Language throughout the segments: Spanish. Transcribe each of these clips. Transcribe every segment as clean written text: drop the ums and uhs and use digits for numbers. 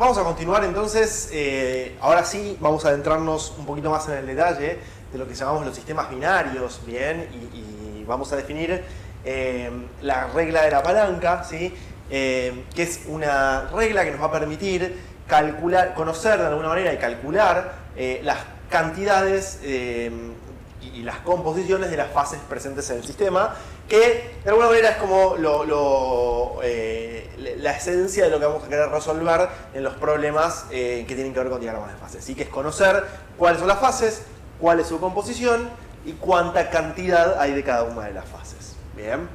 Vamos a continuar entonces, ahora sí vamos a adentrarnos un poquito más en el detalle de lo que llamamos los sistemas binarios, ¿bien? Y vamos a definir la regla de la palanca, ¿sí? Que es una regla que nos va a permitir calcular, conocer de alguna manera y calcular las cantidades y las composiciones de las fases presentes en el sistema, que de alguna manera es como la esencia de lo que vamos a querer resolver en los problemas que tienen que ver con diagramas de fases. Así que es conocer cuáles son las fases, cuál es su composición y cuánta cantidad hay de cada una de las fases. Bien.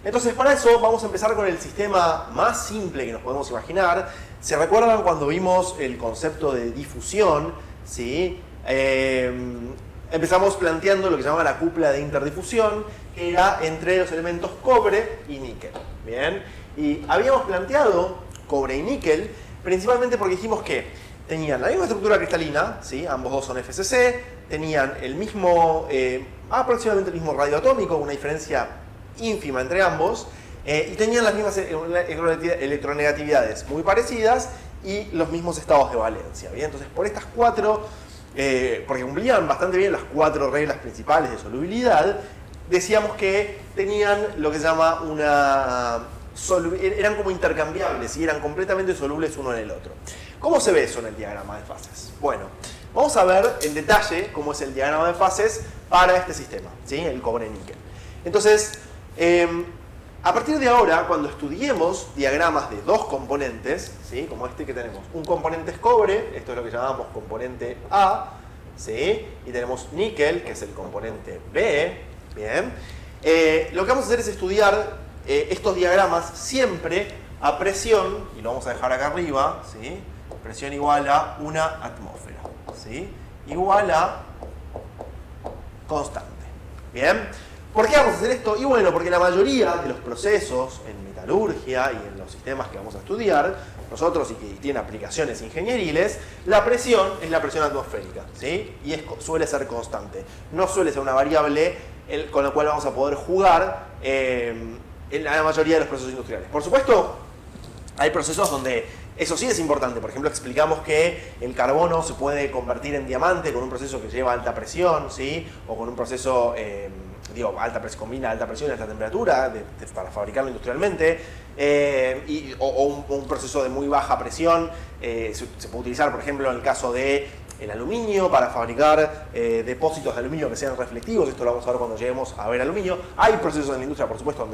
Entonces, para eso vamos a empezar con el sistema más simple que nos podemos imaginar. ¿Se recuerdan cuando vimos el concepto de difusión? ¿Sí? Empezamos planteando lo que se llama la cupla de interdifusión, que era entre los elementos cobre y níquel. Bien. Y habíamos planteado cobre y níquel principalmente porque dijimos que tenían la misma estructura cristalina, ¿sí? Ambos dos son FCC, tenían el mismo, aproximadamente el mismo radio atómico, una diferencia ínfima entre ambos, y tenían las mismas electronegatividades muy parecidas y los mismos estados de valencia. ¿Bien? Entonces, por estas cuatro, porque cumplían bastante bien las cuatro reglas principales de solubilidad, decíamos que tenían lo que se llama eran como intercambiables y eran completamente solubles uno en el otro. ¿Cómo se ve eso en el diagrama de fases? Bueno, vamos a ver en detalle cómo es el diagrama de fases para este sistema, ¿sí? El cobre-níquel. Entonces, a partir de ahora, cuando estudiemos diagramas de dos componentes, ¿sí? Como este que tenemos, un componente es cobre, esto es lo que llamamos componente A, ¿sí? Y tenemos níquel, que es el componente B, ¿bien? Lo que vamos a hacer es estudiar estos diagramas siempre a presión, y lo vamos a dejar acá arriba, ¿sí? Presión igual a una atmósfera, ¿sí? Igual a constante, ¿bien? ¿Por qué vamos a hacer esto? Y bueno, porque la mayoría de los procesos en metalurgia y en los sistemas que vamos a estudiar, nosotros y que tienen aplicaciones ingenieriles, la presión es la presión atmosférica, ¿sí? Y suele ser constante. No suele ser una variable con la cual vamos a poder jugar en la mayoría de los procesos industriales. Por supuesto, hay procesos donde eso sí es importante. Por ejemplo, explicamos que el carbono se puede convertir en diamante con un proceso que lleva alta presión, ¿sí? O con un proceso, combina alta presión y alta temperatura para fabricarlo industrialmente, o un proceso de muy baja presión. Se puede utilizar, por ejemplo, en el caso de el aluminio para fabricar depósitos de aluminio que sean reflectivos. Esto lo vamos a ver cuando lleguemos a ver aluminio. Hay procesos en la industria, por supuesto,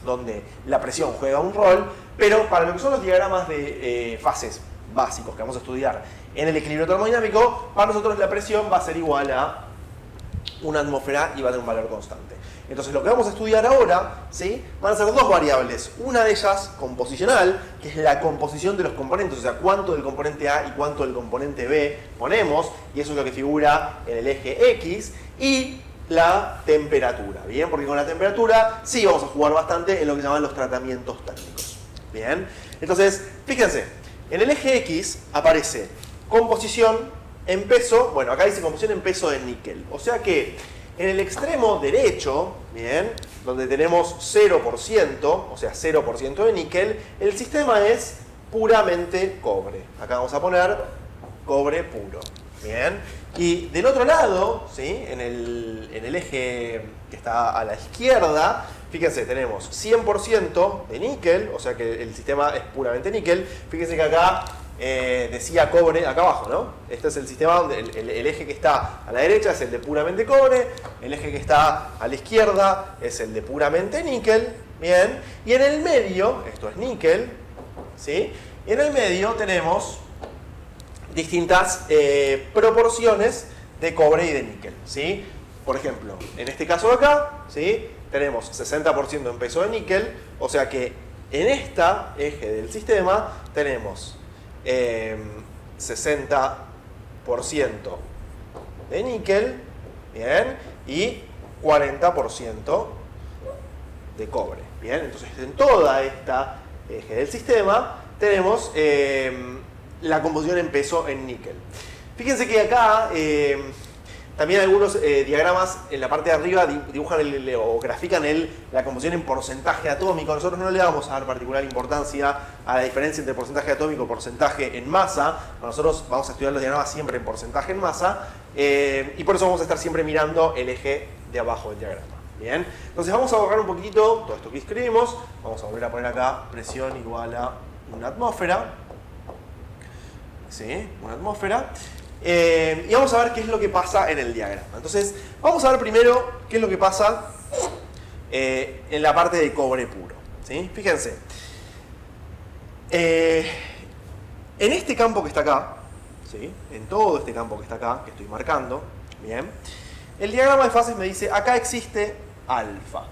donde la presión juega un rol, pero para lo que son los diagramas de fases básicos que vamos a estudiar en el equilibrio termodinámico, para nosotros la presión va a ser igual a una atmósfera y va a tener un valor constante. Entonces lo que vamos a estudiar ahora, ¿sí? Van a ser dos variables. Una de ellas composicional, que es la composición de los componentes, o sea, cuánto del componente A y cuánto del componente B ponemos, y eso es lo que figura en el eje X, y la temperatura, ¿bien? Porque con la temperatura sí vamos a jugar bastante en lo que se llaman los tratamientos térmicos, ¿bien? Entonces, fíjense, en el eje X aparece composición en peso, bueno, acá dice composición en peso de níquel, o sea que en el extremo derecho, ¿bien? Donde tenemos 0%, o sea 0% de níquel, el sistema es puramente cobre. Acá vamos a poner cobre puro, ¿bien? Y del otro lado, ¿sí? En el eje que está a la izquierda, fíjense, tenemos 100% de níquel, o sea que el sistema es puramente níquel. Fíjense que acá decía cobre acá abajo, ¿no? Este es el sistema donde el eje que está a la derecha es el de puramente cobre, el eje que está a la izquierda es el de puramente níquel, ¿bien? Y en el medio, esto es níquel, ¿sí? Y en el medio tenemos distintas proporciones de cobre y de níquel, ¿sí? Por ejemplo, en este caso de acá, ¿sí? Tenemos 60% en peso de níquel, o sea que en esta eje del sistema tenemos 60% de níquel, ¿bien? Y 40% de cobre, ¿bien? Entonces, en toda esta eje del sistema tenemos la composición en peso en níquel. Fíjense que acá También algunos diagramas en la parte de arriba dibujan o grafican la composición en porcentaje atómico. Nosotros no le vamos a dar particular importancia a la diferencia entre porcentaje atómico y porcentaje en masa. Nosotros vamos a estudiar los diagramas siempre en porcentaje en masa y por eso vamos a estar siempre mirando el eje de abajo del diagrama. Bien, entonces vamos a borrar un poquitito todo esto que escribimos. Vamos a volver a poner acá presión igual a una atmósfera. ¿Sí? Una atmósfera. Y vamos a ver qué es lo que pasa en el diagrama. Entonces, vamos a ver primero qué es lo que pasa en la parte de cobre puro. ¿Sí? Fíjense. En este campo que está acá, ¿sí? En todo este campo que está acá, que estoy marcando, bien, el diagrama de fases me dice, acá existe alfa.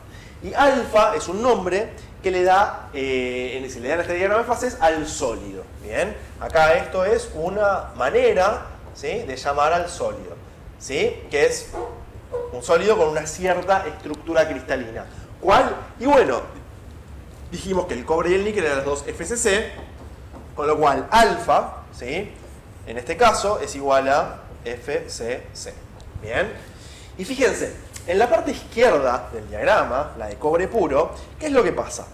Y alfa es un nombre que se le da en este diagrama de fases al sólido. Bien, acá esto es una manera, ¿sí?, de llamar al sólido, ¿sí?, que es un sólido con una cierta estructura cristalina. ¿Cuál? Y bueno, dijimos que el cobre y el níquel eran las dos FCC, con lo cual alfa, ¿sí?, en este caso es igual a FCC. Bien, y fíjense, en la parte izquierda del diagrama, la de cobre puro, ¿qué es lo que pasa?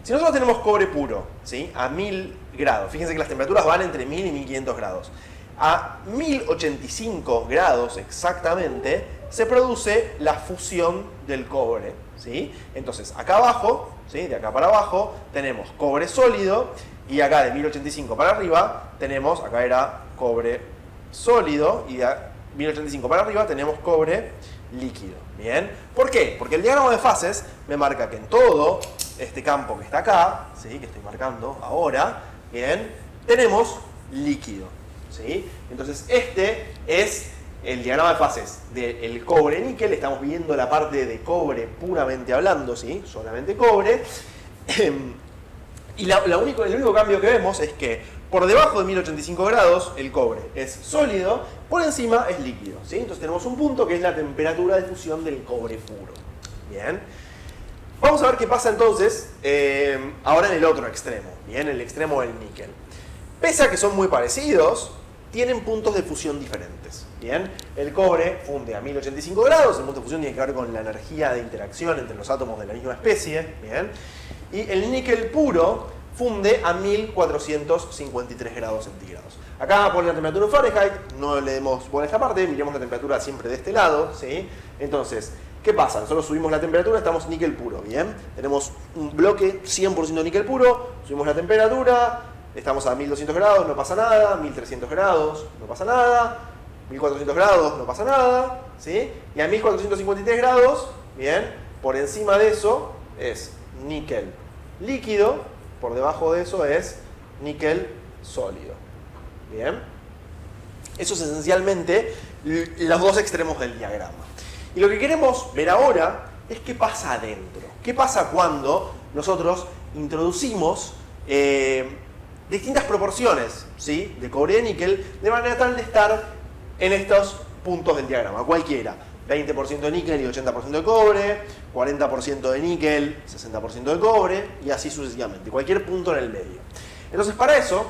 Si nosotros tenemos cobre puro, ¿sí?, a 1000 grados, fíjense que las temperaturas van entre 1000 y 1500 grados. A 1085 grados exactamente se produce la fusión del cobre, ¿sí? Entonces, acá abajo, ¿sí?, de acá para abajo, tenemos cobre sólido y acá de 1085 para arriba tenemos, acá era cobre sólido y de 1085 para arriba tenemos cobre líquido. Bien, ¿por qué? Porque el diagrama de fases me marca que en todo este campo que está acá, ¿sí?, que estoy marcando ahora, bien, tenemos líquido. ¿Sí? Entonces este es el diagrama de fases del cobre-níquel. Estamos viendo la parte de cobre puramente hablando, ¿sí?, solamente cobre. Y el único cambio que vemos es que por debajo de 1085 grados el cobre es sólido, por encima es líquido, ¿sí? Entonces tenemos un punto que es la temperatura de fusión del cobre puro. Bien, vamos a ver qué pasa entonces ahora en el otro extremo, bien, el extremo del níquel. Pese a que son muy parecidos, tienen puntos de fusión diferentes. Bien, el cobre funde a 1085 grados, el punto de fusión tiene que ver con la energía de interacción entre los átomos de la misma especie. Bien, y el níquel puro funde a 1453 grados centígrados. Acá pone la temperatura en Fahrenheit, no le demos bola a esta parte, miremos la temperatura siempre de este lado, ¿sí? Entonces, ¿qué pasa? Nosotros subimos la temperatura, estamos níquel puro, ¿bien? Tenemos un bloque 100% níquel puro, subimos la temperatura, estamos a 1200 grados, no pasa nada, 1300 grados, no pasa nada, 1400 grados, no pasa nada, ¿sí? Y a 1453 grados, bien, por encima de eso es níquel líquido, por debajo de eso es níquel sólido. Bien, eso es esencialmente los dos extremos del diagrama. Y lo que queremos ver ahora es qué pasa adentro. ¿Qué pasa cuando nosotros introducimos distintas proporciones, ¿sí?, de cobre y de níquel, de manera tal de estar en estos puntos del diagrama, cualquiera? 20% de níquel y 80% de cobre, 40% de níquel, 60% de cobre, y así sucesivamente, cualquier punto en el medio. Entonces, para eso,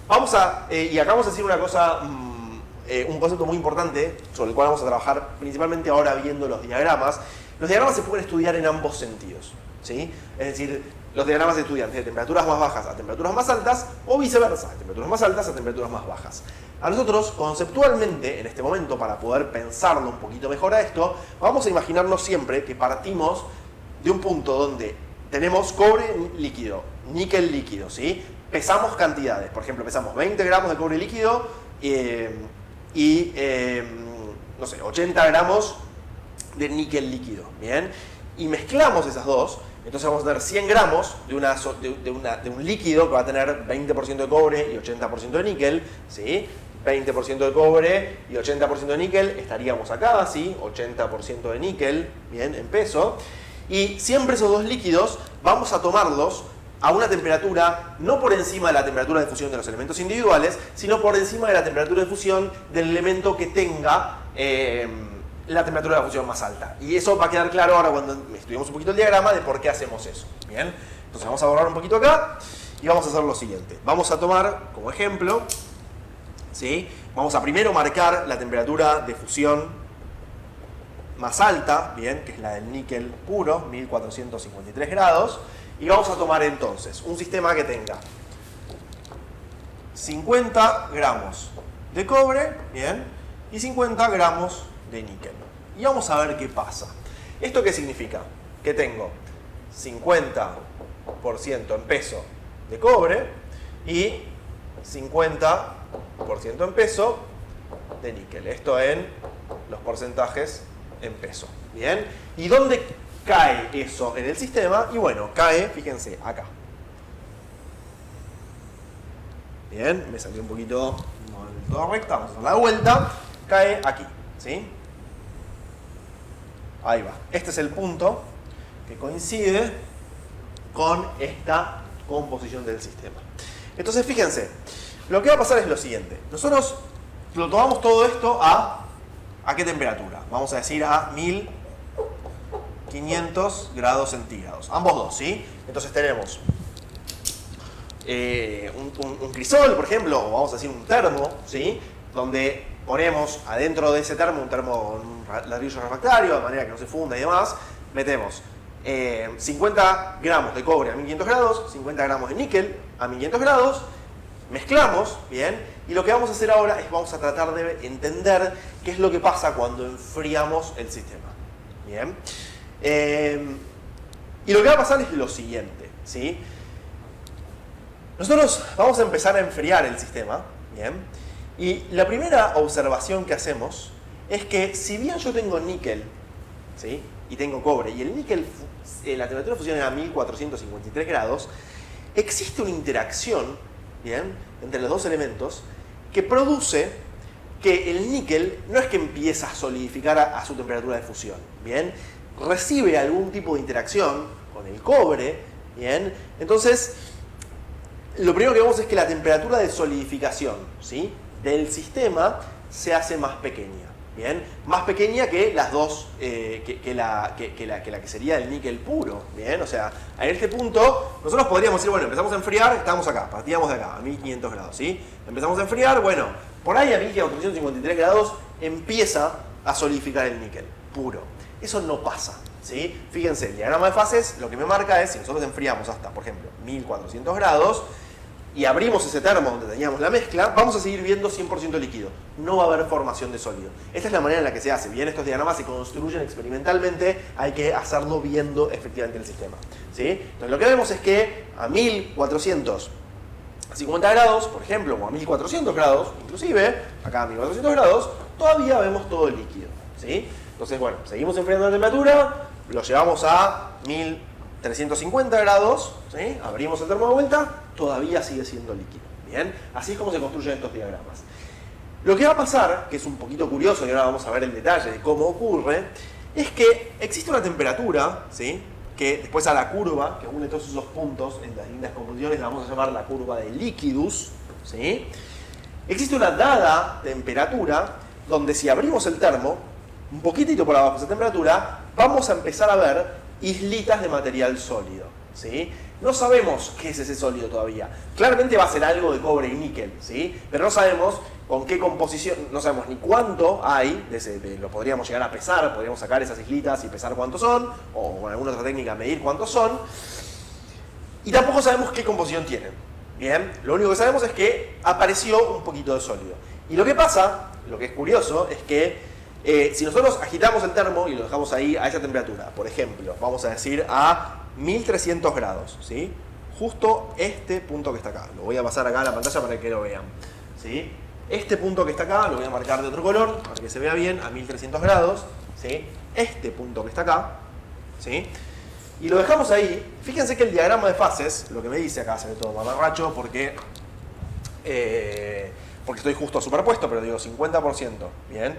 vamos a, y acá vamos a decir una cosa, un concepto muy importante, sobre el cual vamos a trabajar principalmente ahora viendo los diagramas. Los diagramas se pueden estudiar en ambos sentidos, ¿sí? Es decir, los diagramas se estudian de temperaturas más bajas a temperaturas más altas, o viceversa, de temperaturas más altas a temperaturas más bajas. A nosotros, conceptualmente, en este momento, para poder pensarlo un poquito mejor a esto, vamos a imaginarnos siempre que partimos de un punto donde tenemos cobre líquido, níquel líquido, ¿sí? Pesamos cantidades, por ejemplo, pesamos 20 gramos de cobre líquido no sé, 80 gramos de níquel líquido, ¿bien? Y mezclamos esas dos, entonces vamos a tener 100 gramos de un líquido que va a tener 20% de cobre y 80% de níquel, ¿sí? 20% de cobre y 80% de níquel, estaríamos acá, ¿sí? 80% de níquel, bien, en peso. Y siempre esos dos líquidos vamos a tomarlos a una temperatura no por encima de la temperatura de fusión de los elementos individuales, sino por encima de la temperatura de fusión del elemento que tenga la temperatura de fusión más alta. Y eso va a quedar claro ahora cuando estudiemos un poquito el diagrama de por qué hacemos eso. Bien, entonces vamos a borrar un poquito acá y vamos a hacer lo siguiente. Vamos a tomar como ejemplo, ¿sí? Vamos a primero marcar la temperatura de fusión más alta, bien, que es la del níquel puro, 1453 grados. Y vamos a tomar entonces un sistema que tenga 50 gramos de cobre, bien, y 50 gramos de níquel. Y vamos a ver qué pasa. ¿Esto qué significa? Que tengo 50% en peso de cobre y 50% en peso de níquel. Esto en los porcentajes en peso. Bien. ¿Y dónde cae eso en el sistema? Y bueno, cae, fíjense, acá. Bien, me salió un poquito no del todo recta, vamos a dar la vuelta. Cae aquí, ¿sí? Ahí va. Este es el punto que coincide con esta composición del sistema. Entonces, fíjense, lo que va a pasar es lo siguiente. Nosotros lo tomamos todo esto ¿a qué temperatura? Vamos a decir a 1500 grados centígrados. Ambos dos, ¿sí? Entonces tenemos un crisol, por ejemplo, o vamos a decir un termo, ¿sí? Donde ponemos adentro de ese termo un ladrillo refractario, de manera que no se funda y demás. Metemos 50 gramos de cobre a 1500 grados, 50 gramos de níquel a 1500 grados, mezclamos, ¿bien? Y lo que vamos a hacer ahora es vamos a tratar de entender qué es lo que pasa cuando enfriamos el sistema, ¿bien? Y lo que va a pasar es lo siguiente, ¿sí? Nosotros vamos a empezar a enfriar el sistema, ¿bien? Y la primera observación que hacemos es que si bien yo tengo níquel, ¿sí? Y tengo cobre, y el níquel, la temperatura de fusión es a 1453 grados, existe una interacción, ¿bien?, entre los dos elementos que produce que el níquel no es que empieza a solidificar a su temperatura de fusión, ¿bien? Recibe algún tipo de interacción con el cobre, ¿bien? Entonces, lo primero que vemos es que la temperatura de solidificación, ¿sí?, del sistema se hace más pequeña, ¿bien? Más pequeña que las dos, que la que sería el níquel puro, ¿bien? O sea, en este punto nosotros podríamos decir, bueno, empezamos a enfriar, estamos acá, partíamos de acá, a 1500 grados, ¿sí? Empezamos a enfriar, bueno, por ahí a 1453 grados empieza a solidificar el níquel puro. Eso no pasa, ¿sí? Fíjense, el diagrama de fases lo que me marca es, si nosotros enfriamos hasta, por ejemplo, 1400 grados, y abrimos ese termo donde teníamos la mezcla, vamos a seguir viendo 100% líquido. No va a haber formación de sólido. Esta es la manera en la que se hace. Bien, estos diagramas se construyen experimentalmente, hay que hacerlo viendo efectivamente el sistema, ¿sí? Entonces lo que vemos es que a 1450 grados, por ejemplo, o a 1400 grados, inclusive, acá a 1400 grados, todavía vemos todo el líquido, ¿sí? Entonces, bueno, seguimos enfriando la temperatura, lo llevamos a 1350 grados, ¿sí? Abrimos el termo de vuelta, todavía sigue siendo líquido. Bien, así es como se construyen estos diagramas. Lo que va a pasar, que es un poquito curioso, y ahora vamos a ver el detalle de cómo ocurre, es que existe una temperatura, ¿sí?, que después a la curva, que une todos esos puntos en las distintas composiciones, la vamos a llamar la curva de liquidus, ¿sí? Existe una dada temperatura donde si abrimos el termo, un poquitito por abajo de esa temperatura, vamos a empezar a ver islitas de material sólido, ¿sí? No sabemos qué es ese sólido todavía. Claramente va a ser algo de cobre y níquel, ¿sí? Pero no sabemos con qué composición, no sabemos ni cuánto hay, lo podríamos llegar a pesar, podríamos sacar esas islitas y pesar cuántos son, o con alguna otra técnica medir cuántos son, y tampoco sabemos qué composición tienen, ¿bien? Lo único que sabemos es que apareció un poquito de sólido. Y lo que pasa, lo que es curioso, es que si nosotros agitamos el termo y lo dejamos ahí a esa temperatura, por ejemplo, vamos a decir a 1300 grados, ¿sí? Justo este punto que está acá. Lo voy a pasar acá a la pantalla para que lo vean, ¿sí? Este punto que está acá lo voy a marcar de otro color para que se vea bien, a 1300 grados, ¿sí? Este punto que está acá, ¿sí? Y lo dejamos ahí. Fíjense que el diagrama de fases, lo que me dice acá, se ve todo mamarracho porque estoy justo superpuesto, pero digo 50%, ¿bien?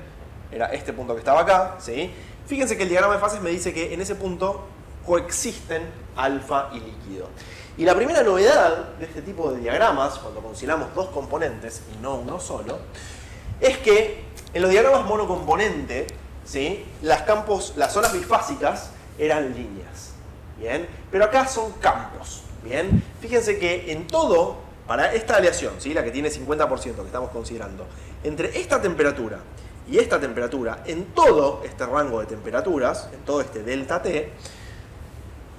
Era este punto que estaba acá, ¿sí? Fíjense que el diagrama de fases me dice que en ese punto coexisten alfa y líquido. Y la primera novedad de este tipo de diagramas, cuando consideramos dos componentes y no uno solo, es que en los diagramas monocomponente, ¿sí?, las zonas bifásicas eran líneas, ¿bien? Pero acá son campos, ¿bien? Fíjense que en todo, para esta aleación, ¿sí?, la que tiene 50% que estamos considerando, entre esta temperatura y esta temperatura, en todo este rango de temperaturas, en todo este delta T,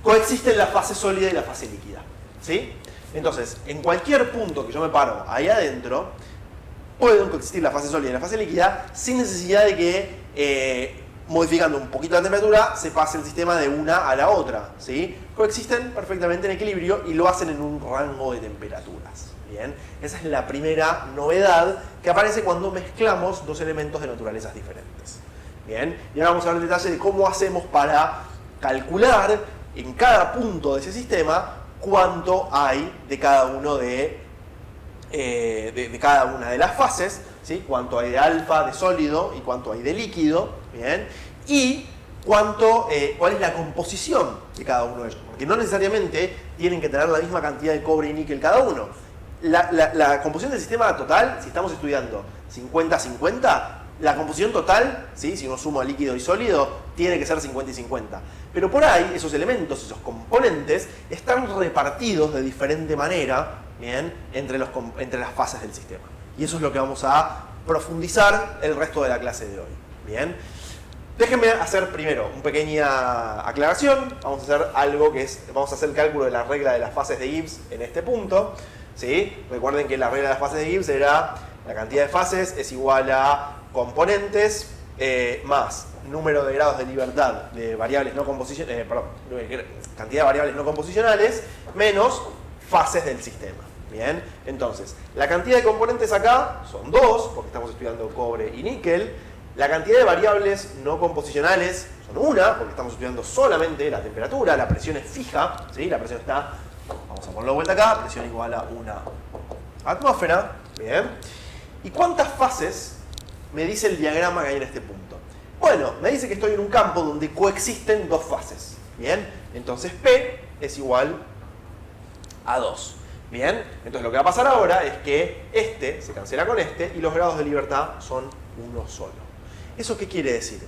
coexisten la fase sólida y la fase líquida. ¿Sí? Entonces, en cualquier punto que yo me paro ahí adentro, pueden coexistir la fase sólida y la fase líquida sin necesidad de que, modificando un poquito la temperatura, se pase el sistema de una a la otra. ¿Sí? Coexisten perfectamente en equilibrio y lo hacen en un rango de temperaturas. Bien, esa es la primera novedad que aparece cuando mezclamos dos elementos de naturalezas diferentes. Bien, y ahora vamos a ver el detalle de cómo hacemos para calcular en cada punto de ese sistema cuánto hay de cada uno de cada una de las fases, ¿sí? Cuánto hay de alfa, de sólido, y cuánto hay de líquido, ¿bien? Y cuál es la composición de cada uno de ellos, porque no necesariamente tienen que tener la misma cantidad de cobre y níquel cada uno. La composición del sistema total, si estamos estudiando 50-50, la composición total, ¿sí? Si uno suma líquido y sólido, tiene que ser 50 y 50. Pero por ahí, esos elementos, esos componentes, están repartidos de diferente manera, ¿bien? Entre las fases del sistema. Y eso es lo que vamos a profundizar el resto de la clase de hoy. ¿Bien? Déjenme hacer primero una pequeña aclaración. Vamos a hacer algo que es, vamos a hacer el cálculo de la regla de las fases de Gibbs en este punto. ¿Sí? Recuerden que la regla de las fases de Gibbs era la cantidad de fases es igual a componentes más número de grados de libertad de variables no composicionales, cantidad de variables no composicionales menos fases del sistema. Bien, entonces, la cantidad de componentes acá son 2, porque estamos estudiando cobre y níquel. La cantidad de variables no composicionales son 1, porque estamos estudiando solamente la temperatura, la presión es fija, ¿sí? La presión está, vamos a ponerlo de vuelta acá, presión igual a 1 atmósfera. Bien. ¿Y cuántas fases me dice el diagrama que hay en este punto? Bueno, me dice que estoy en un campo donde coexisten dos fases. Bien, entonces P es igual a 2. Bien, entonces lo que va a pasar ahora es que este se cancela con este y los grados de libertad son uno solo. ¿Eso qué quiere decir?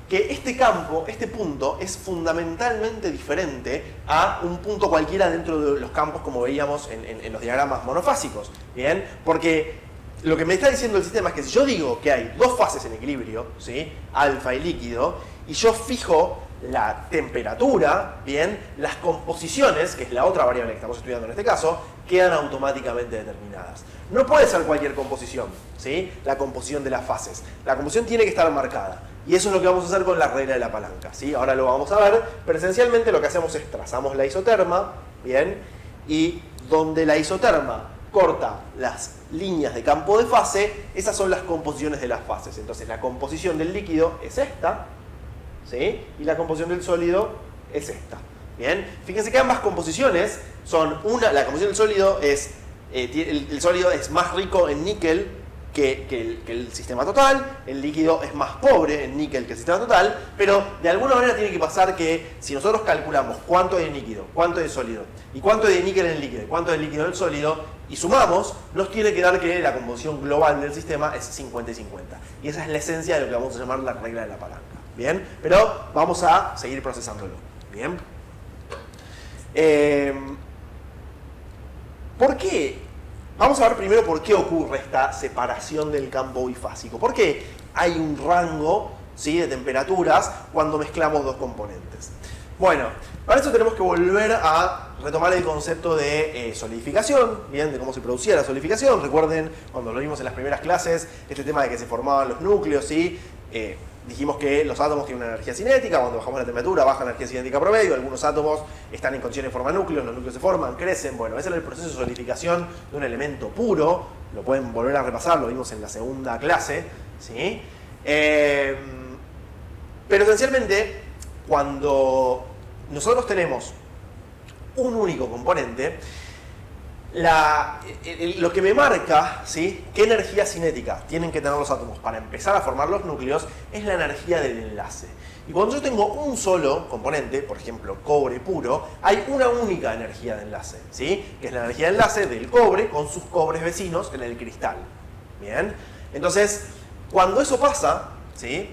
Que este campo, este punto, es fundamentalmente diferente a un punto cualquiera dentro de los campos como veíamos en los diagramas monofásicos. Bien, porque lo que me está diciendo el sistema es que si yo digo que hay dos fases en equilibrio, ¿sí? Alfa y líquido, y yo fijo la temperatura, bien, las composiciones, que es la otra variable que estamos estudiando en este caso, quedan automáticamente determinadas. No puede ser cualquier composición, ¿sí? La composición de las fases. La composición tiene que estar marcada. Y eso es lo que vamos a hacer con la regla de la palanca, ¿sí? Ahora lo vamos a ver, pero esencialmente lo que hacemos es trazamos la isoterma, bien, y donde la isoterma corta las líneas de campo de fase, esas son las composiciones de las fases. Entonces la composición del líquido es esta, ¿sí? Y la composición del sólido es esta. Bien, fíjense que ambas composiciones son la composición del sólido es, el sólido es más rico en níquel que el sistema total, el líquido es más pobre en níquel que el sistema total, pero de alguna manera tiene que pasar que si nosotros calculamos cuánto hay de líquido, cuánto hay de sólido, y cuánto hay de níquel en el líquido, y cuánto hay de líquido en el sólido, y sumamos, nos tiene que dar que la composición global del sistema es 50 y 50. Y esa es la esencia de lo que vamos a llamar la regla de la palanca. Bien, pero vamos a seguir procesándolo. Bien. ¿Por qué? Vamos a ver primero por qué ocurre esta separación del campo bifásico. ¿Por qué hay un rango, ¿sí?, de temperaturas cuando mezclamos dos componentes? Bueno, para eso tenemos que volver a retomar el concepto de solidificación, bien, de cómo se producía la solidificación. Recuerden, cuando lo vimos en las primeras clases, este tema de que se formaban los núcleos, ¿sí? Dijimos que los átomos tienen una energía cinética, cuando bajamos la temperatura baja la energía cinética promedio, algunos átomos están en condiciones de formar núcleos, los núcleos se forman, crecen. Bueno, ese era el proceso de solidificación de un elemento puro, lo pueden volver a repasar, lo vimos en la segunda clase, ¿sí? Pero esencialmente, cuando nosotros tenemos un único componente, lo que me marca, ¿sí?, qué energía cinética tienen que tener los átomos para empezar a formar los núcleos es la energía del enlace. Y cuando yo tengo un solo componente, por ejemplo cobre puro, hay una única energía de enlace, ¿sí?, que es la energía de enlace del cobre con sus cobres vecinos en el cristal. Bien, entonces cuando eso pasa, ¿sí?,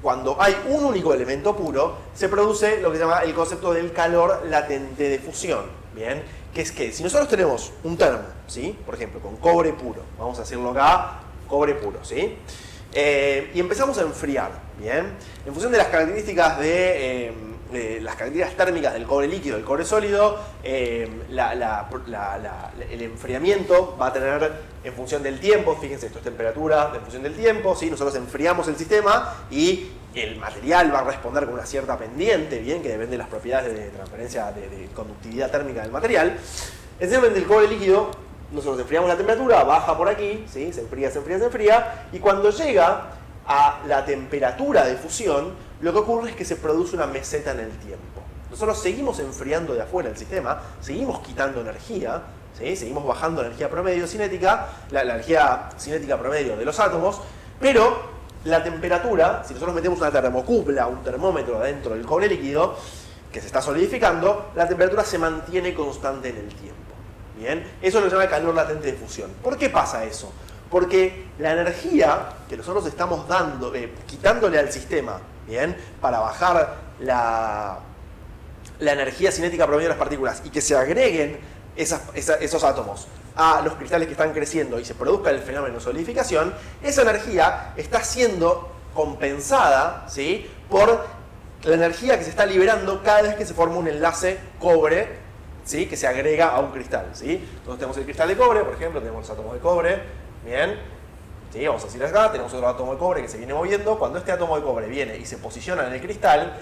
cuando hay un único elemento puro, se produce lo que se llama el concepto del calor latente de fusión. Bien, que es que si nosotros tenemos un termo, ¿sí?, por ejemplo, con cobre puro, vamos a decirlo acá, cobre puro, ¿sí?, Y empezamos a enfriar, ¿bien? En función de las características las características térmicas del cobre líquido y del cobre sólido, el enfriamiento va a tener en función del tiempo, fíjense, esto es temperatura en función del tiempo, ¿sí? Nosotros enfriamos el sistema y el material va a responder con una cierta pendiente, ¿bien? Que depende de las propiedades de transferencia, de conductividad térmica del material. Esencialmente el cobre líquido, nosotros enfriamos la temperatura, baja por aquí, ¿sí? Se enfría, se enfría, se enfría, y cuando llega a la temperatura de fusión, lo que ocurre es que se produce una meseta en el tiempo. Nosotros seguimos enfriando de afuera el sistema, seguimos quitando energía, ¿sí? Seguimos bajando la energía promedio cinética, la energía cinética promedio de los átomos, pero la temperatura, si nosotros metemos una termocupla, un termómetro dentro del cobre líquido, que se está solidificando, la temperatura se mantiene constante en el tiempo. ¿Bien? Eso lo llama calor latente de fusión. ¿Por qué pasa eso? Porque la energía que nosotros estamos dando, quitándole al sistema, ¿bien? Para bajar la energía cinética promedio de las partículas y que se agreguen esos átomos a los cristales que están creciendo y se produzca el fenómeno de solidificación, esa energía está siendo compensada, ¿sí? Por la energía que se está liberando cada vez que se forma un enlace cobre, ¿sí? Que se agrega a un cristal, ¿sí? Entonces tenemos el cristal de cobre, por ejemplo, tenemos los átomos de cobre, ¿bien? ¿Sí? Vamos a decir acá, tenemos otro átomo de cobre que se viene moviendo. Cuando este átomo de cobre viene y se posiciona en el cristal,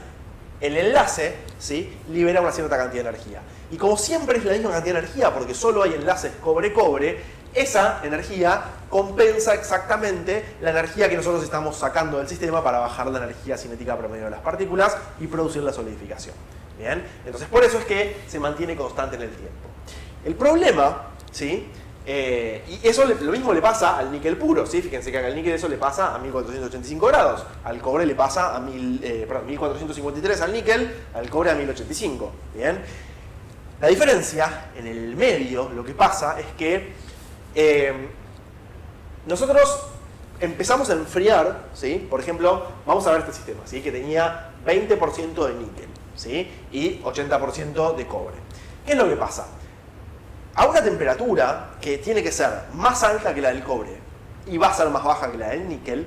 el enlace, ¿sí? Libera una cierta cantidad de energía. Y como siempre es la misma cantidad de energía, porque solo hay enlaces cobre-cobre, esa energía compensa exactamente la energía que nosotros estamos sacando del sistema para bajar la energía cinética promedio de las partículas y producir la solidificación. ¿Bien? Entonces por eso es que se mantiene constante en el tiempo. El problema, ¿sí? Y eso lo mismo le pasa al níquel puro, ¿sí? Fíjense que al níquel eso le pasa a 1485 grados, al cobre le pasa a 1453 al níquel, al cobre a 1085. ¿Bien? La diferencia en el medio, lo que pasa es que nosotros empezamos a enfriar, ¿sí? Por ejemplo, vamos a ver este sistema, ¿sí? Que tenía 20% de níquel, ¿sí? Y 80% de cobre. ¿Qué es lo que pasa? A una temperatura que tiene que ser más alta que la del cobre y va a ser más baja que la del níquel,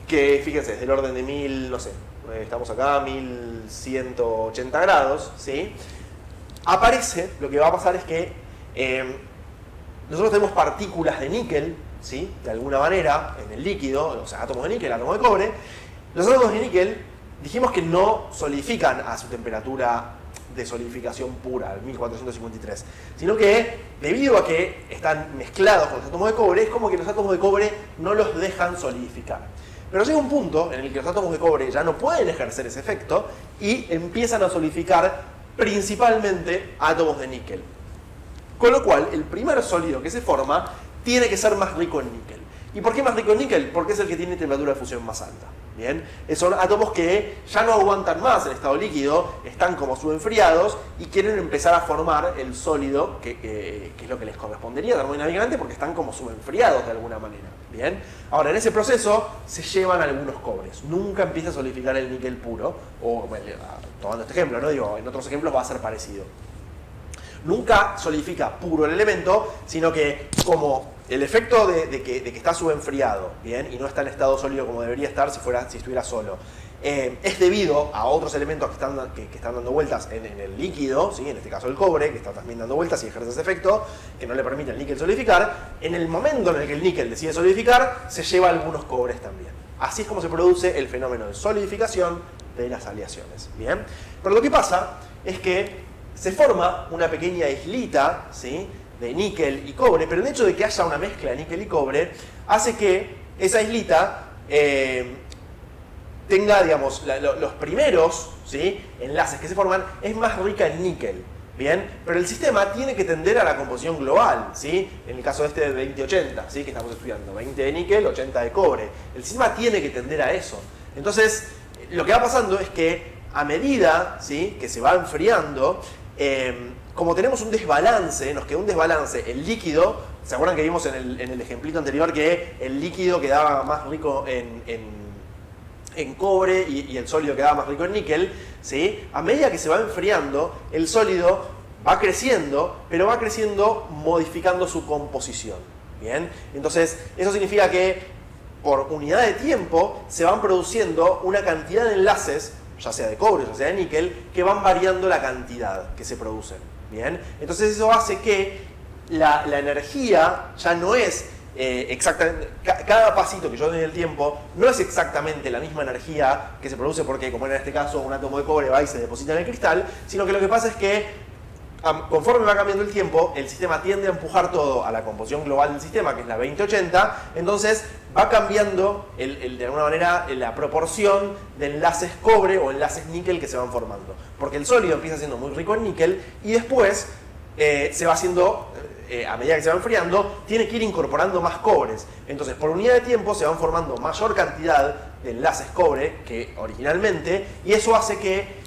que fíjense, es del orden de 1000, no sé, estamos acá, 1180 grados, ¿sí? Aparece, lo que va a pasar es que nosotros tenemos partículas de níquel, ¿sí? De alguna manera, en el líquido, o sea, átomos de níquel, átomos de cobre. Los átomos de níquel dijimos que no solidifican a su temperatura de solidificación pura, al 1453, sino que debido a que están mezclados con los átomos de cobre, es como que los átomos de cobre no los dejan solidificar. Pero llega un punto en el que los átomos de cobre ya no pueden ejercer ese efecto y empiezan a solidificar principalmente átomos de níquel. Con lo cual, el primer sólido que se forma tiene que ser más rico en níquel. ¿Y por qué más rico en níquel? Porque es el que tiene temperatura de fusión más alta. ¿Bien? Son átomos que ya no aguantan más en estado líquido, están como subenfriados y quieren empezar a formar el sólido, que es lo que les correspondería termodinámicamente, porque están como subenfriados de alguna manera. ¿Bien? Ahora, en ese proceso se llevan algunos cobres. Nunca empieza a solidificar el níquel puro, o bueno, tomando este ejemplo, ¿no? Digo, en otros ejemplos va a ser parecido. Nunca solidifica puro el elemento, sino que como el efecto de que está subenfriado, ¿bien? Y no está en estado sólido como debería estar si estuviera solo, es debido a otros elementos que están dando vueltas en el líquido, ¿sí? En este caso el cobre, que está también dando vueltas y ejerce ese efecto, que no le permite al níquel solidificar. En el momento en el que el níquel decide solidificar, se lleva algunos cobres también. Así es como se produce el fenómeno de solidificación de las aleaciones. ¿Bien? Pero lo que pasa es que se forma una pequeña islita, ¿sí? De níquel y cobre, pero el hecho de que haya una mezcla de níquel y cobre hace que esa islita tenga, digamos, los primeros, ¿sí? Enlaces que se forman, es más rica en níquel. ¿Bien? Pero el sistema tiene que tender a la composición global, ¿sí? En el caso este de 20-80, ¿sí? Que estamos estudiando, 20 de níquel, 80 de cobre. El sistema tiene que tender a eso. Entonces, lo que va pasando es que a medida, ¿sí? Que se va enfriando, como tenemos un desbalance, nos queda un desbalance, el líquido, ¿se acuerdan que vimos en el ejemplito anterior que el líquido quedaba más rico en cobre y el sólido quedaba más rico en níquel? ¿Sí? A medida que se va enfriando, el sólido va creciendo, pero va creciendo modificando su composición. ¿Bien? Entonces, eso significa que por unidad de tiempo se van produciendo una cantidad de enlaces, ya sea de cobre, ya sea de níquel, que van variando la cantidad que se producen. ¿Bien? Entonces eso hace que la energía ya no es exactamente, cada pasito que yo doy en el tiempo no es exactamente la misma energía que se produce porque, como en este caso, un átomo de cobre va y se deposita en el cristal, sino que lo que pasa es que conforme va cambiando el tiempo, el sistema tiende a empujar todo a la composición global del sistema, que es la 2080, entonces va cambiando de alguna manera la proporción de enlaces cobre o enlaces níquel que se van formando. Porque el sólido empieza siendo muy rico en níquel y después se va haciendo, a medida que se va enfriando, tiene que ir incorporando más cobres. Entonces, por unidad de tiempo se van formando mayor cantidad de enlaces cobre que originalmente, y eso hace que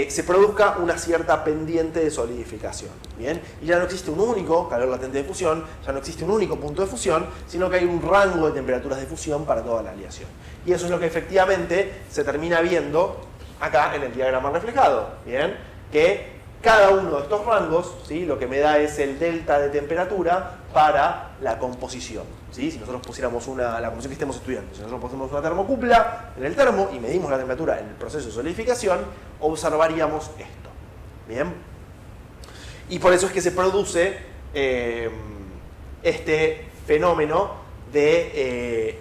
se produzca una cierta pendiente de solidificación. ¿Bien? Y ya no existe un único calor latente de fusión, ya no existe un único punto de fusión, sino que hay un rango de temperaturas de fusión para toda la aleación. Y eso es lo que efectivamente se termina viendo acá en el diagrama reflejado. ¿Bien? Que cada uno de estos rangos, ¿sí?, lo que me da es el delta de temperatura para la composición. ¿Sí? Si nosotros pusiéramos la composición que estemos estudiando, si nosotros pusiéramos una termocúpula en el termo y medimos la temperatura en el proceso de solidificación, observaríamos esto. ¿Bien? Y por eso es que se produce este fenómeno de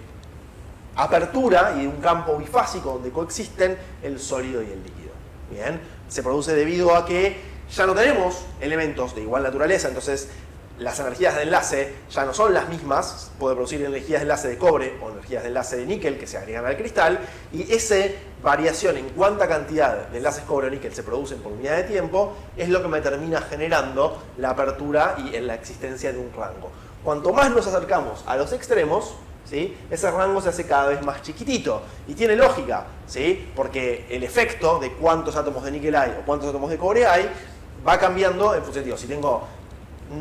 apertura y de un campo bifásico donde coexisten el sólido y el líquido. ¿Bien? Se produce debido a que ya no tenemos elementos de igual naturaleza, entonces las energías de enlace ya no son las mismas, puede producir energías de enlace de cobre o energías de enlace de níquel que se agregan al cristal, y esa variación en cuánta cantidad de enlaces cobre o níquel se producen por unidad de tiempo es lo que me termina generando la apertura y en la existencia de un rango. Cuanto más nos acercamos a los extremos, ¿sí?, ese rango se hace cada vez más chiquitito. Y tiene lógica, ¿sí?, porque el efecto de cuántos átomos de níquel hay o cuántos átomos de cobre hay va cambiando en función de, si tengo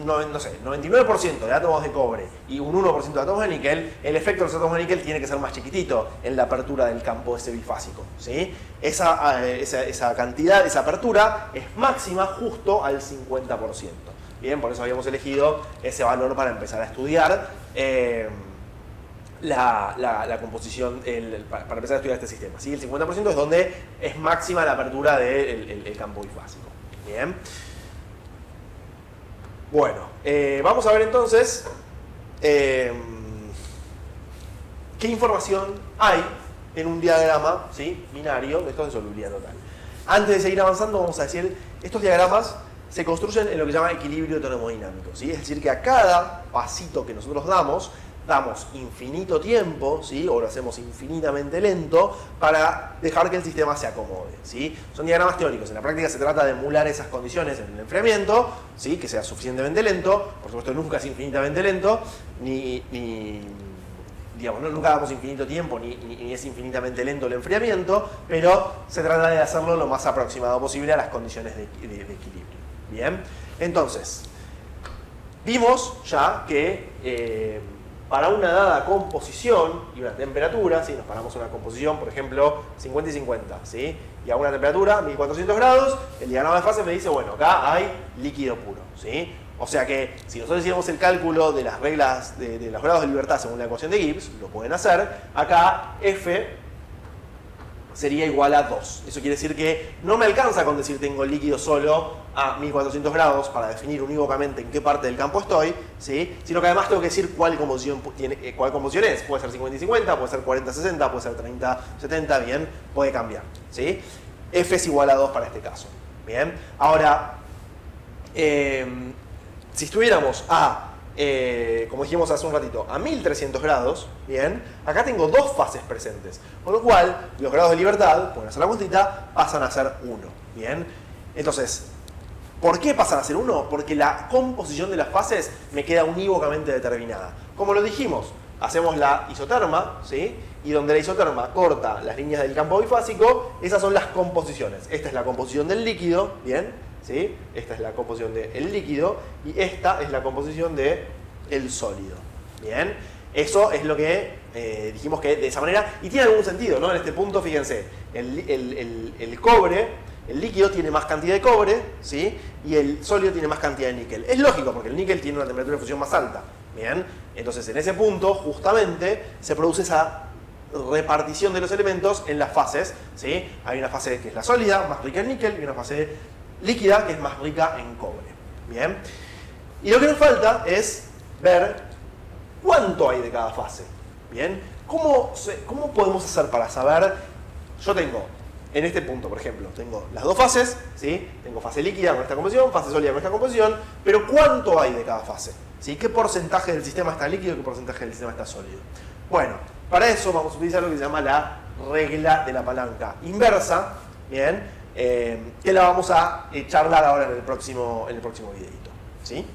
99% de átomos de cobre y un 1% de átomos de níquel, el efecto de los átomos de níquel tiene que ser más chiquitito en la apertura del campo ese bifásico. ¿Sí? Esa cantidad, esa apertura es máxima justo al 50%. Bien, por eso habíamos elegido ese valor para empezar a estudiar la composición, para empezar a estudiar este sistema. ¿Sí? El 50% es donde es máxima la apertura del campo bifásico. Bien. Bueno, vamos a ver entonces qué información hay en un diagrama, ¿sí?, binario de estos de solubilidad total. Antes de seguir avanzando, vamos a decir, estos diagramas se construyen en lo que se llama equilibrio termodinámico, ¿sí? Es decir, que a cada pasito que nosotros damos infinito tiempo, ¿sí?, o lo hacemos infinitamente lento para dejar que el sistema se acomode, ¿sí? Son diagramas teóricos. En la práctica se trata de emular esas condiciones en el enfriamiento, ¿sí?, que sea suficientemente lento. Por supuesto, nunca es infinitamente lento, digamos, nunca damos infinito tiempo, ni es infinitamente lento el enfriamiento, pero se trata de hacerlo lo más aproximado posible a las condiciones de equilibrio. Bien, entonces, vimos ya que para una dada composición y una temperatura, si nos paramos una composición, por ejemplo, 50 y 50, ¿sí?, y a una temperatura, 1400 grados, el diagrama de fase me dice, bueno, acá hay líquido puro, ¿sí? O sea que si nosotros hiciéramos el cálculo de las reglas de los grados de libertad según la ecuación de Gibbs, lo pueden hacer, acá F sería igual a 2. Eso quiere decir que no me alcanza con decir tengo líquido solo a 1400 grados para definir unívocamente en qué parte del campo estoy, ¿sí?, sino que además tengo que decir cuál composición es. Puede ser 50 y 50, puede ser 40 60, puede ser 30 70, bien, puede cambiar, ¿sí? F es igual a 2 para este caso. Bien, ahora, si estuviéramos como dijimos hace un ratito, a 1300 grados, bien, acá tengo dos fases presentes, con lo cual los grados de libertad, pueden hacer la puntita, pasan a ser 1, bien. Entonces, ¿por qué pasan a ser 1? Porque la composición de las fases me queda unívocamente determinada. Como lo dijimos, hacemos la isoterma, ¿sí?, y donde la isoterma corta las líneas del campo bifásico, esas son las composiciones. Esta es la composición del líquido, bien, ¿sí? Esta es la composición del líquido y esta es la composición del sólido. Bien, eso es lo que dijimos que de esa manera, y tiene algún sentido, ¿no? En este punto, fíjense, el cobre, el líquido tiene más cantidad de cobre, ¿sí?, y el sólido tiene más cantidad de níquel. Es lógico, porque el níquel tiene una temperatura de fusión más alta. Bien, Entonces, en ese punto, justamente, se produce esa repartición de los elementos en las fases, ¿sí? Hay una fase que es la sólida, más rica en níquel, y una fase líquida que es más rica en cobre. Bien. Y lo que nos falta es ver cuánto hay de cada fase. Bien. ¿Cómo podemos hacer para saber? Yo tengo, en este punto, por ejemplo, tengo las dos fases, ¿sí? Tengo fase líquida con esta composición, fase sólida con esta composición, pero ¿cuánto hay de cada fase? ¿Sí? ¿Qué porcentaje del sistema está líquido y qué porcentaje del sistema está sólido? Bueno, para eso vamos a utilizar lo que se llama la regla de la palanca inversa, ¿bien? Que la vamos a charlar ahora en el próximo videito, ¿sí?